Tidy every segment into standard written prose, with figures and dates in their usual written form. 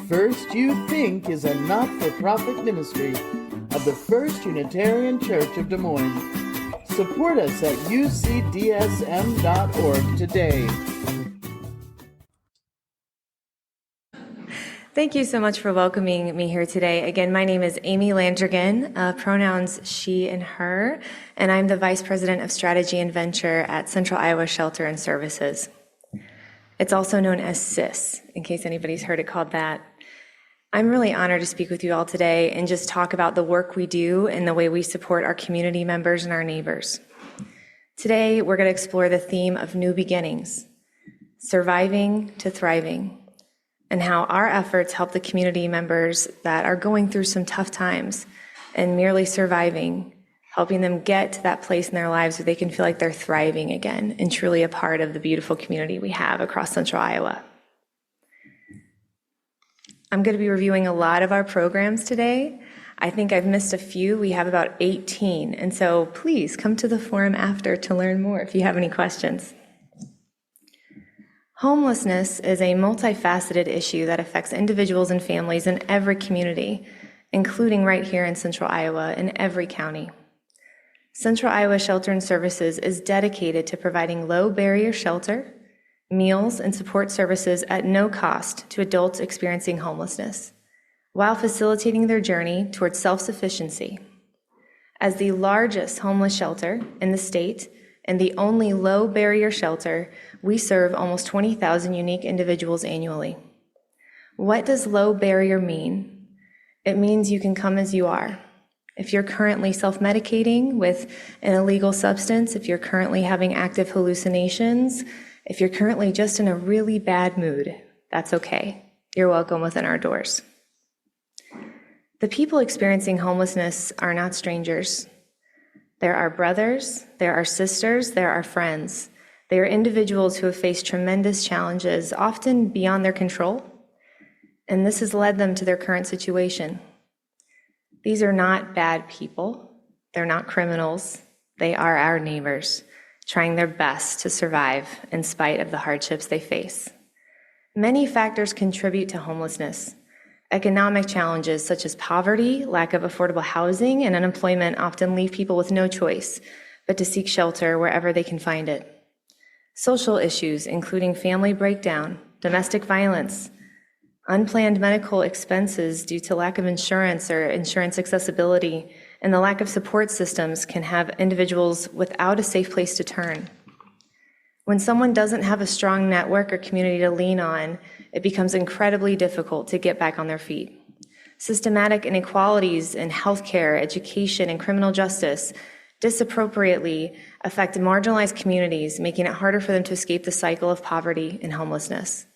First You Think is a not-for-profit ministry of the First Unitarian Church of Des Moines. Support us at ucdsm.org today. Thank you so much for welcoming me here today. Again, my name is Amy Landrigan, pronouns she and her, and I'm the Vice President of Strategy and Venture at Central Iowa Shelter and Services. It's also known as CISS, in case anybody's heard it called that. I'm really honored to speak with you all today and just talk about the work we do and the way we support our community members and our neighbors. Today, we're going to explore the theme of new beginnings, surviving to thriving, and how our efforts help the community members that are going through some tough times and merely surviving, helping them get to that place in their lives where they can feel like they're thriving again and truly a part of the beautiful community we have across Central Iowa. I'm going to be reviewing a lot of our programs today. I think I've missed a few. We have about 18, and so please come to the forum after to learn more if you have any questions. Homelessness is a multifaceted issue that affects individuals and families in every community, including right here in Central Iowa in every county. Central Iowa Shelter and Services is dedicated to providing low-barrier shelter, meals, and support services at no cost to adults experiencing homelessness, while facilitating their journey towards self-sufficiency. As the largest homeless shelter in the state, and the only low-barrier shelter, we serve almost 20,000 unique individuals annually. What does low barrier mean? It means you can come as you are. If you're currently self-medicating with an illegal substance, if you're currently having active hallucinations, if you're currently just in a really bad mood, that's okay. You're welcome within our doors. The people experiencing homelessness are not strangers. They're our brothers, they're our sisters, they're our friends. They are individuals who have faced tremendous challenges, often beyond their control, and this has led them to their current situation. These are not bad people. They're not criminals. They are our neighbors, trying their best to survive in spite of the hardships they face. Many factors contribute to homelessness. Economic challenges such as poverty, lack of affordable housing, and unemployment often leave people with no choice but to seek shelter wherever they can find it. Social issues, including family breakdown, domestic violence, unplanned medical expenses due to lack of insurance or insurance accessibility, and the lack of support systems can have individuals without a safe place to turn. When someone doesn't have a strong network or community to lean on, it becomes incredibly difficult to get back on their feet. Systematic inequalities in healthcare, education, and criminal justice disappropriately affect marginalized communities, making it harder for them to escape the cycle of poverty and homelessness.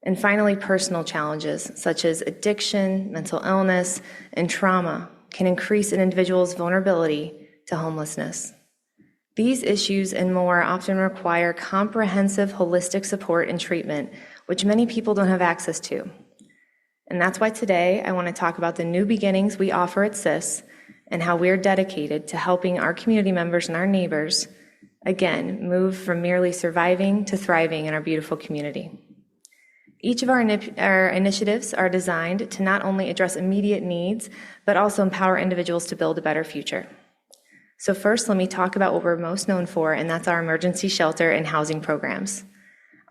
And finally, personal challenges such as addiction, mental illness, and trauma can increase an individual's vulnerability to homelessness. These issues and more often require comprehensive, holistic support and treatment, which many people don't have access to. And that's why today I want to talk about the new beginnings we offer at CISS and how we're dedicated to helping our community members and our neighbors, again, move from merely surviving to thriving in our beautiful community. Each of our initiatives are designed to not only address immediate needs, but also empower individuals to build a better future. So first, let me talk about what we're most known for, and that's our emergency shelter and housing programs.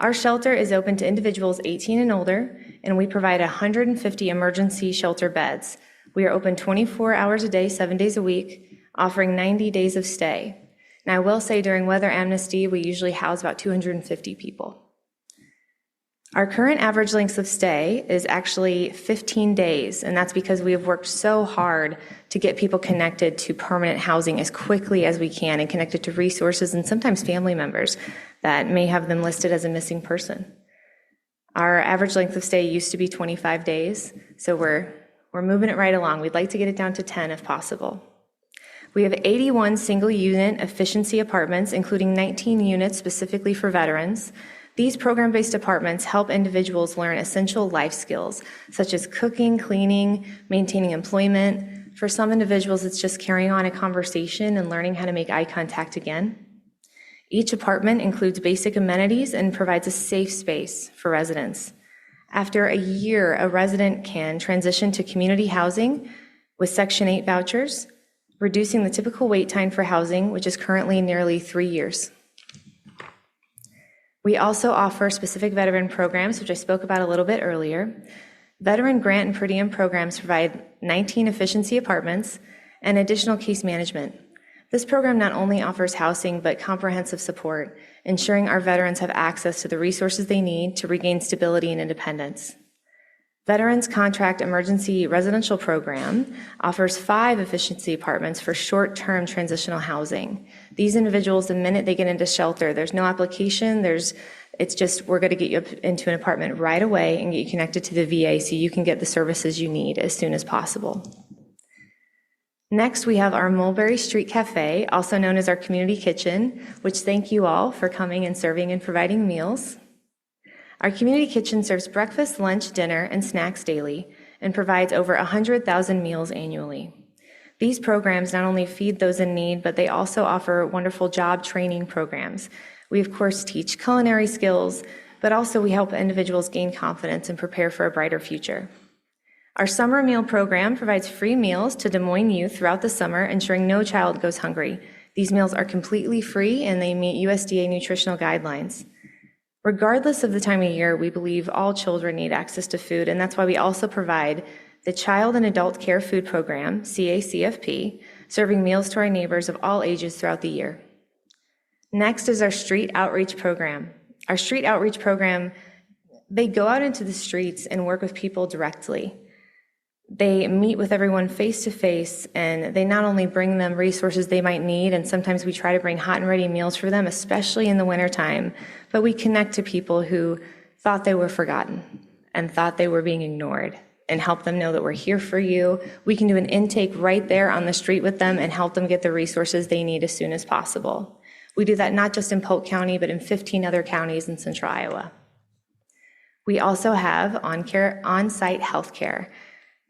Our shelter is open to individuals 18 and older, and we provide 150 emergency shelter beds. We are open 24 hours a day, 7 days a week, offering 90 days of stay. Now, I will say during weather amnesty, we usually house about 250 people. Our current average length of stay is actually 15 days, and that's because we have worked so hard to get people connected to permanent housing as quickly as we can and connected to resources and sometimes family members that may have them listed as a missing person. Our average length of stay used to be 25 days, so we're moving it right along. We'd like to get it down to 10 if possible. We have 81 single-unit efficiency apartments, including 19 units specifically for veterans. These program-based apartments help individuals learn essential life skills, such as cooking, cleaning, maintaining employment. For some individuals, it's just carrying on a conversation and learning how to make eye contact again. Each apartment includes basic amenities and provides a safe space for residents. After a year, a resident can transition to community housing with Section 8 vouchers, reducing the typical wait time for housing, which is currently nearly 3 years. We also offer specific veteran programs, which I spoke about a little bit earlier. Veteran grant and per diem programs provide 19 efficiency apartments and additional case management. This program not only offers housing, but comprehensive support, ensuring our veterans have access to the resources they need to regain stability and independence. Veterans Contract Emergency Residential Program offers 5 efficiency apartments for short-term transitional housing. These individuals, the minute they get into shelter, there's no application, it's just, we're gonna get you up into an apartment right away and get you connected to the VA so you can get the services you need as soon as possible. Next, we have our Mulberry Street Cafe, also known as our community kitchen, which thank you all for coming and serving and providing meals. Our community kitchen serves breakfast, lunch, dinner, and snacks daily and provides over 100,000 meals annually. These programs not only feed those in need, but they also offer wonderful job training programs. We, of course, teach culinary skills, but also we help individuals gain confidence and prepare for a brighter future. Our summer meal program provides free meals to Des Moines youth throughout the summer, ensuring no child goes hungry. These meals are completely free and they meet USDA nutritional guidelines. Regardless of the time of year, we believe all children need access to food, and that's why we also provide the Child and Adult Care Food Program, CACFP, serving meals to our neighbors of all ages throughout the year. Next is our Street Outreach Program. Our Street Outreach Program, they go out into the streets and work with people directly. They meet with everyone face to face, and they not only bring them resources they might need, and sometimes we try to bring hot and ready meals for them, especially in the wintertime, but we connect to people who thought they were forgotten and thought they were being ignored and help them know that we're here for you. We can do an intake right there on the street with them and help them get the resources they need as soon as possible. We do that not just in Polk County, but in 15 other counties in central Iowa. We also have on-site health care.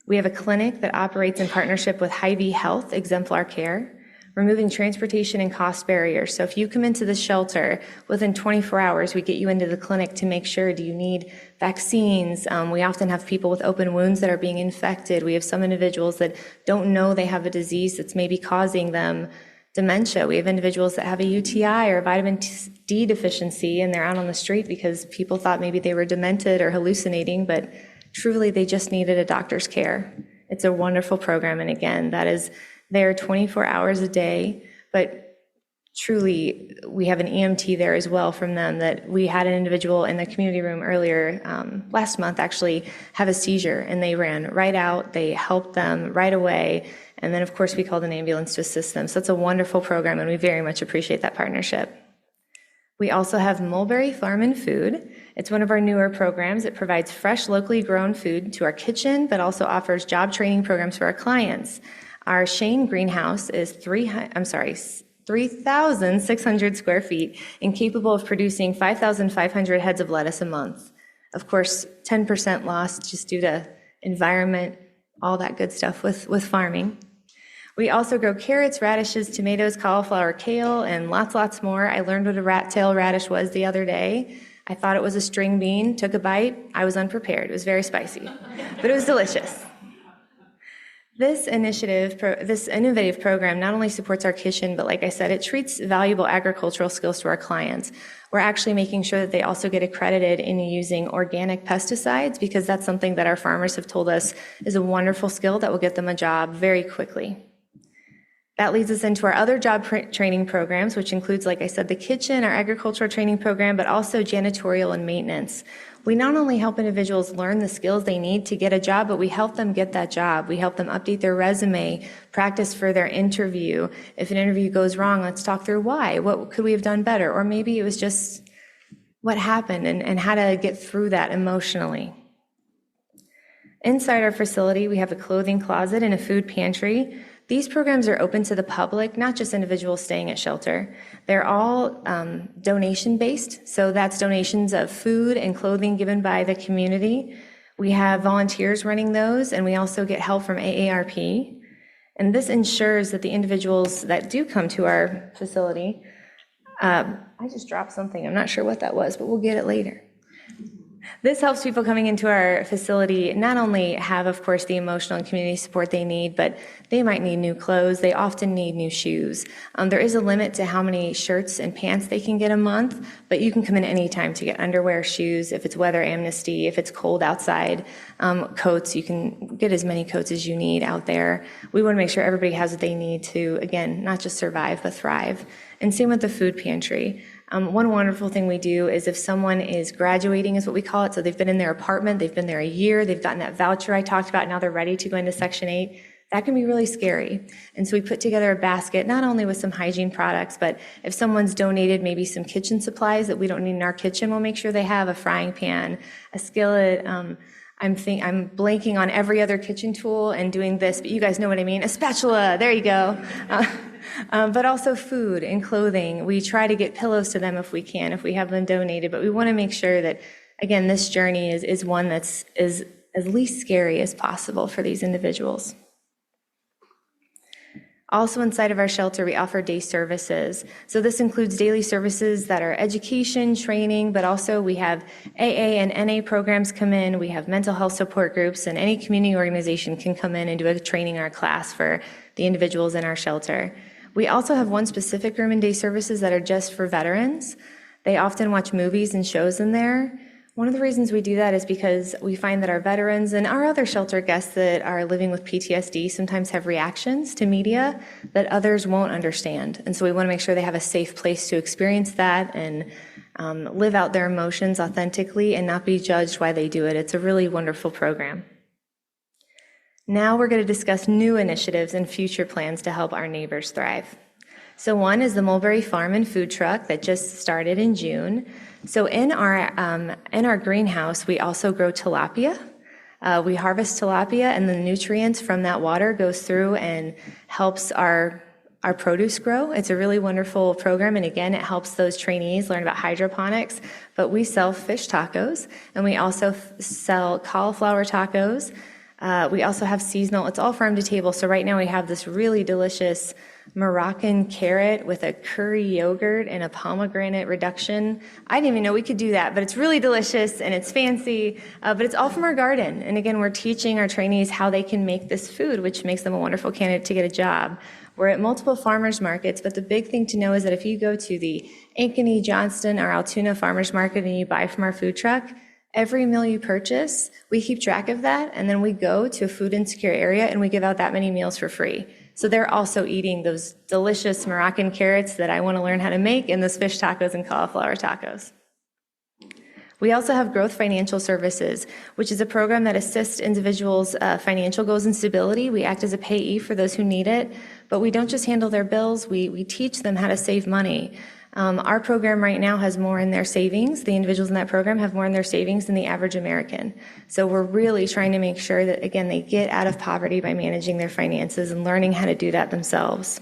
We have a clinic that operates in partnership with Hy-Vee Health Exemplar Care, removing transportation and cost barriers. So if you come into the shelter, within 24 hours, we get you into the clinic to make sure, do you need vaccines? We often have people with open wounds that are being infected. We have some individuals that don't know they have a disease that's maybe causing them dementia. We have individuals that have a UTI or a vitamin D deficiency, and they're out on the street because people thought maybe they were demented or hallucinating, but truly, they just needed a doctor's care. It's a wonderful program, and again, that is there 24 hours a day, but truly, we have an EMT there as well from them. That we had an individual in the community room earlier, last month actually, have a seizure, and they ran right out, they helped them right away, and then of course we called an ambulance to assist them. So it's a wonderful program, and we very much appreciate that partnership. We also have Mulberry Farm and Food. It's one of our newer programs. It provides fresh, locally grown food to our kitchen, but also offers job training programs for our clients. Our Shane greenhouse is 3,600 square feet and capable of producing 5,500 heads of lettuce a month. Of course, 10% lost just due to environment, all that good stuff with farming. We also grow carrots, radishes, tomatoes, cauliflower, kale, and lots more. I learned what a rat-tail radish was the other day. I thought it was a string bean, took a bite. I was unprepared. It was very spicy, but it was delicious. This innovative program not only supports our kitchen, but like I said, it treats valuable agricultural skills to our clients. We're actually making sure that they also get accredited in using organic pesticides, because that's something that our farmers have told us is a wonderful skill that will get them a job very quickly. That leads us into our other job training programs, which includes, like I said, the kitchen, our agricultural training program, but also janitorial and maintenance. We not only help individuals learn the skills they need to get a job, but we help them get that job. We help them update their resume, practice for their interview. If an interview goes wrong, let's talk through why. What could we have done better? Or maybe it was just what happened and how to get through that emotionally. Inside our facility, we have a clothing closet and a food pantry. These programs are open to the public, not just individuals staying at shelter. They're all donation-based, so that's donations of food and clothing given by the community. We have volunteers running those, and we also get help from AARP. And this ensures that the individuals that do come to our facility, I just dropped something, I'm not sure what that was, but we'll get it later. This helps people coming into our facility not only have, of course, the emotional and community support they need, but they might need new clothes. They often need new shoes. There is a limit to how many shirts and pants they can get a month, but you can come in anytime to get underwear, shoes, if it's weather amnesty, if it's cold outside, coats. You can get as many coats as you need out there. We want to make sure everybody has what they need to, again, not just survive, but thrive. And same with the food pantry. One wonderful thing we do is if someone is graduating, is what we call it, so they've been in their apartment, they've been there a year, they've gotten that voucher I talked about, now they're ready to go into Section 8, that can be really scary. And so we put together a basket, not only with some hygiene products, but if someone's donated maybe some kitchen supplies that we don't need in our kitchen, we'll make sure they have a frying pan, a skillet. I'm blanking on every other kitchen tool and doing this, but you guys know what I mean. A spatula, there you go. But also food and clothing. We try to get pillows to them if we can, if we have them donated, but we want to make sure that, again, this journey is one that's as least scary as possible for these individuals. Also inside of our shelter, we offer day services. So this includes daily services that are education, training, but also we have AA and NA programs come in. We have mental health support groups, and any community organization can come in and do a training or a class for the individuals in our shelter. We also have one specific room and day services that are just for veterans. They often watch movies and shows in there. One of the reasons we do that is because we find that our veterans and our other shelter guests that are living with PTSD sometimes have reactions to media that others won't understand. And so we want to make sure they have a safe place to experience that and live out their emotions authentically and not be judged while they do it. It's a really wonderful program. Now we're going to discuss new initiatives and future plans to help our neighbors thrive. So one is the Mulberry Farm and Food Truck that just started in June. So in our greenhouse, we also grow tilapia. We harvest tilapia, and the nutrients from that water goes through and helps our produce grow. It's a really wonderful program, and again, it helps those trainees learn about hydroponics. But we sell fish tacos, and we also sell cauliflower tacos. We also have seasonal, it's all farm to table. So right now we have this really delicious Moroccan carrot with a curry yogurt and a pomegranate reduction. I didn't even know we could do that, but it's really delicious and it's fancy, but it's all from our garden. And again, we're teaching our trainees how they can make this food, which makes them a wonderful candidate to get a job. We're at multiple farmers markets, but the big thing to know is that if you go to the Ankeny, Johnston, or Altoona farmers market and you buy from our food truck, every meal you purchase, we keep track of that, and then we go to a food insecure area and we give out that many meals for free. So they're also eating those delicious Moroccan carrots that I want to learn how to make, and those fish tacos and cauliflower tacos. We also have Growth Financial Services, which is a program that assists individuals' financial goals and stability. We act as a payee for those who need it, but we don't just handle their bills, we teach them how to save money. Our program right now has more in their savings. The individuals in that program have more in their savings than the average American. So we're really trying to make sure that, again, they get out of poverty by managing their finances and learning how to do that themselves.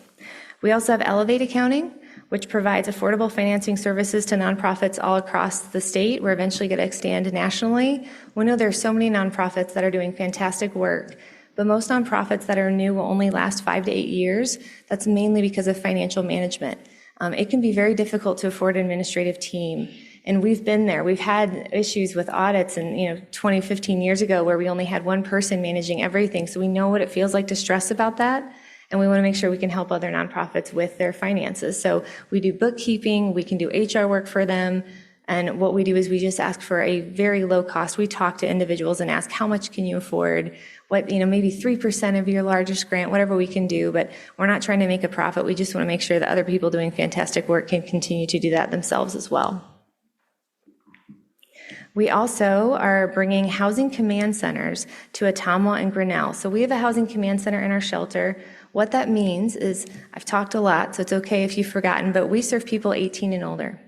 We also have Elevate Accounting, which provides affordable financing services to nonprofits all across the state. We're eventually going to extend nationally. We know there's so many nonprofits that are doing fantastic work, but most nonprofits that are new will only last 5 to 8 years. That's mainly because of financial management. It can be very difficult to afford an administrative team, and we've been there. We've had issues with audits and 20, 15 years ago where we only had one person managing everything, so we know what it feels like to stress about that, and we want to make sure we can help other nonprofits with their finances. So we do bookkeeping, we can do HR work for them, and what we do is we just ask for a very low cost. We talk to individuals and ask, how much can you afford? What, maybe 3% of your largest grant, whatever we can do, but we're not trying to make a profit. We just want to make sure that other people doing fantastic work can continue to do that themselves as well. We also are bringing housing command centers to Ottumwa and Grinnell. So we have a housing command center in our shelter. What that means is, I've talked a lot, so it's okay if you've forgotten, but we serve people 18 and older.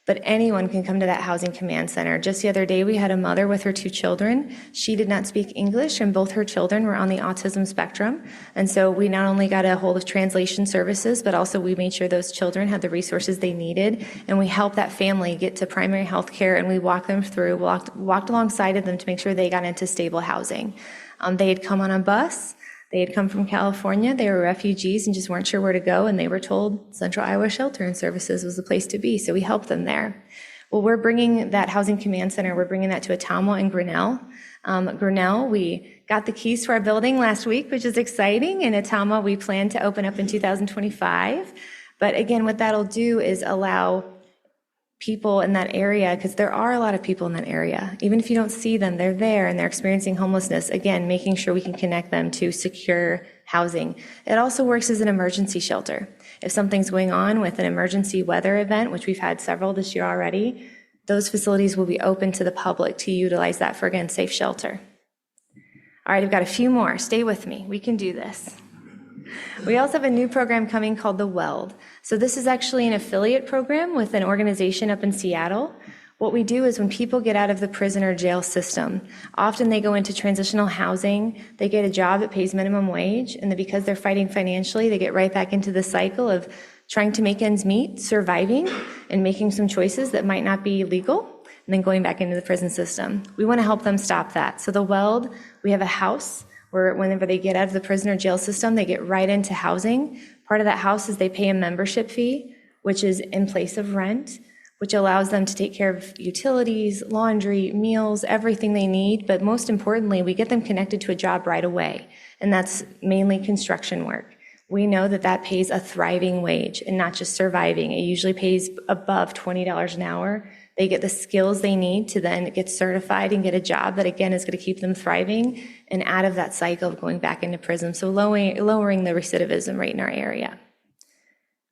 But anyone can come to that housing command center. Just the other day, we had a mother with her 2 children. She did not speak English, and both her children were on the autism spectrum. And so we not only got a hold of translation services, but also we made sure those children had the resources they needed, and we helped that family get to primary health care, and we walked them through, walked alongside of them to make sure they got into stable housing. They had come on a bus. They had come from California, they were refugees and just weren't sure where to go, and they were told Central Iowa Shelter and Services was the place to be, so we helped them there. Well, we're bringing that Housing Command Center, we're bringing that to Ottumwa and Grinnell. Grinnell, we got the keys to our building last week, which is exciting. And Ottumwa, we plan to open up in 2025. But again, what that'll do is allow people in that area, because there are a lot of people in that area. Even if you don't see them, they're there and they're experiencing homelessness. Again, making sure we can connect them to secure housing. It also works as an emergency shelter. If something's going on with an emergency weather event, which we've had several this year already, those facilities will be open to the public to utilize that for, again, safe shelter. All right, I've got a few more. Stay with me. We can do this. We also have a new program coming called The Weld. So this is actually an affiliate program with an organization up in Seattle. What we do is when people get out of the prison or jail system, often they go into transitional housing, they get a job that pays minimum wage, and then because they're fighting financially, they get right back into the cycle of trying to make ends meet, surviving, and making some choices that might not be legal, and then going back into the prison system. We want to help them stop that. So The Weld, we have a house where whenever they get out of the prison or jail system, they get right into housing. Part of that house is they pay a membership fee, which is in place of rent, which allows them to take care of utilities, laundry, meals, everything they need. But most importantly, we get them connected to a job right away, and that's mainly construction work. We know that that pays a thriving wage and not just surviving. It usually pays above $20 an hour. They get the skills they need to then get certified and get a job that, again, is going to keep them thriving and out of that cycle of going back into prison, so lowering the recidivism rate in our area.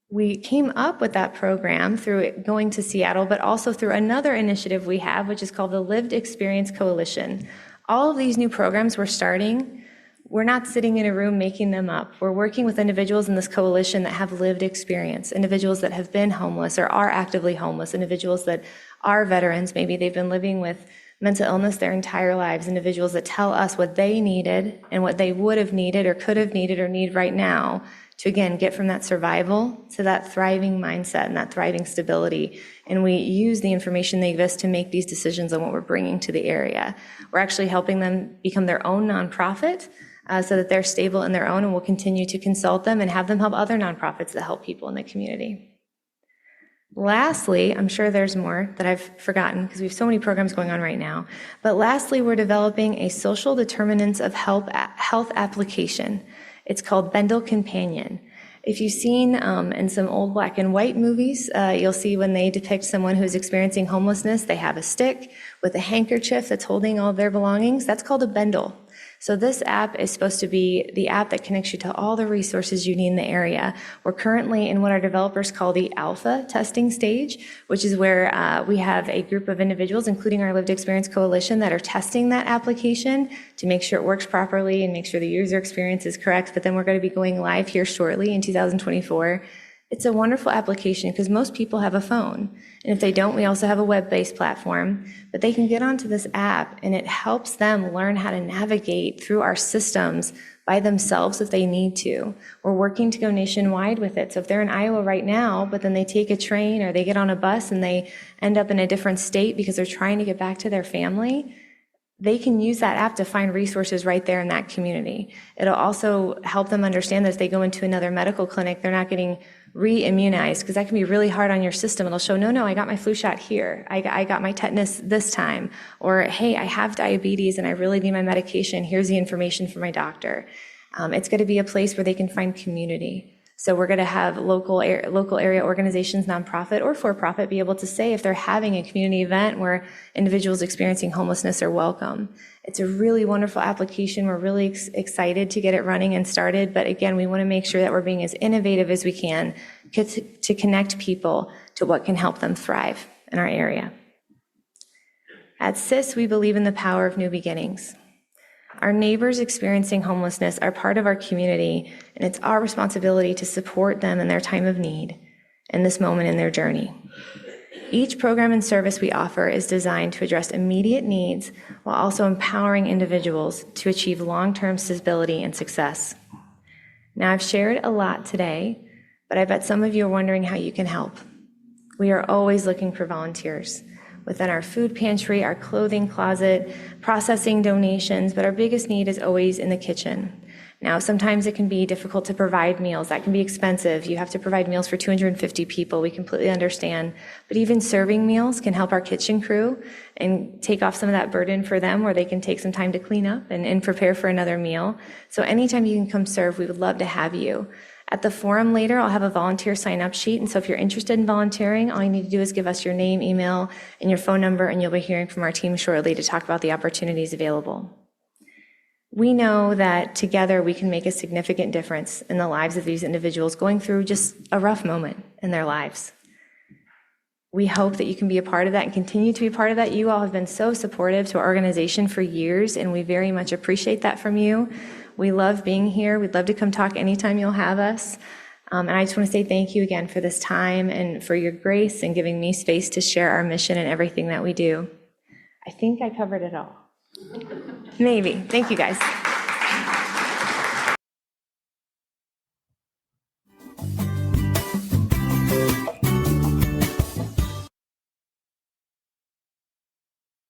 We came up with that program through going to Seattle, but also through another initiative we have, which is called the Lived Experience Coalition. All of these new programs we're starting, we're not sitting in a room making them up. We're working with individuals in this coalition that have lived experience, individuals that have been homeless or are actively homeless, individuals that are veterans. Maybe they've been living with mental illness their entire lives, individuals that tell us what they needed and what they would have needed or could have needed or need right now to, again, get from that survival to that thriving mindset and that thriving stability. And we use the information they give us to make these decisions on what we're bringing to the area. We're actually helping them become their own nonprofit so that they're stable in their own, and we'll continue to consult them and have them help other nonprofits that help people in the community. Lastly, I'm sure there's more that I've forgotten because we have so many programs going on right now, but lastly, we're developing a social determinants of health application. It's called Bendel Companion. If you've seen in some old black and white movies, you'll see when they depict someone who's experiencing homelessness, they have a stick with a handkerchief that's holding all of their belongings. That's called a bendel. So this app is supposed to be the app that connects you to all the resources you need in the area. We're currently in what our developers call the alpha testing stage, which is where we have a group of individuals, including our Lived Experience Coalition, that are testing that application to make sure it works properly and make sure the user experience is correct. But then we're going to be going live here shortly in 2024. It's a wonderful application because most people have a phone. And if they don't, we also have a web-based platform. But they can get onto this app and it helps them learn how to navigate through our systems by themselves if they need to. We're working to go nationwide with it. So if they're in Iowa right now, but then they take a train or they get on a bus and they end up in a different state because they're trying to get back to their family, they can use that app to find resources right there in that community. It'll also help them understand that if they go into another medical clinic, they're not getting re-immunized, because that can be really hard on your system. It'll show, no, I got my flu shot here. I got my tetanus this time. Or, hey, I have diabetes and I really need my medication. Here's the information from my doctor. It's going to be a place where they can find community. So we're going to have local area organizations, nonprofit or for-profit, be able to say if they're having a community event where individuals experiencing homelessness are welcome. It's a really wonderful application. We're really excited to get it running and started. But again, we want to make sure that we're being as innovative as we can to connect people to what can help them thrive in our area. At CISS, we believe in the power of new beginnings. Our neighbors experiencing homelessness are part of our community, and it's our responsibility to support them in their time of need and this moment in their journey. Each program and service we offer is designed to address immediate needs while also empowering individuals to achieve long-term stability and success. Now, I've shared a lot today, but I bet some of you are wondering how you can help. We are always looking for volunteers within our food pantry, our clothing closet, processing donations, but our biggest need is always in the kitchen. Now, sometimes it can be difficult to provide meals. That can be expensive. You have to provide meals for 250 people. We completely understand. But even serving meals can help our kitchen crew and take off some of that burden for them, where they can take some time to clean up and prepare for another meal. So anytime you can come serve, we would love to have you. At the forum later, I'll have a volunteer sign-up sheet, and so if you're interested in volunteering, all you need to do is give us your name, email, and your phone number, and you'll be hearing from our team shortly to talk about the opportunities available. We know that together we can make a significant difference in the lives of these individuals going through just a rough moment in their lives. We hope that you can be a part of that and continue to be part of that. You all have been so supportive to our organization for years, and we very much appreciate that from you. We love being here. We'd love to come talk anytime you'll have us. And I just want to say thank you again for this time and for your grace and giving me space to share our mission and everything that we do. I think I covered it all. Maybe. Thank you, guys.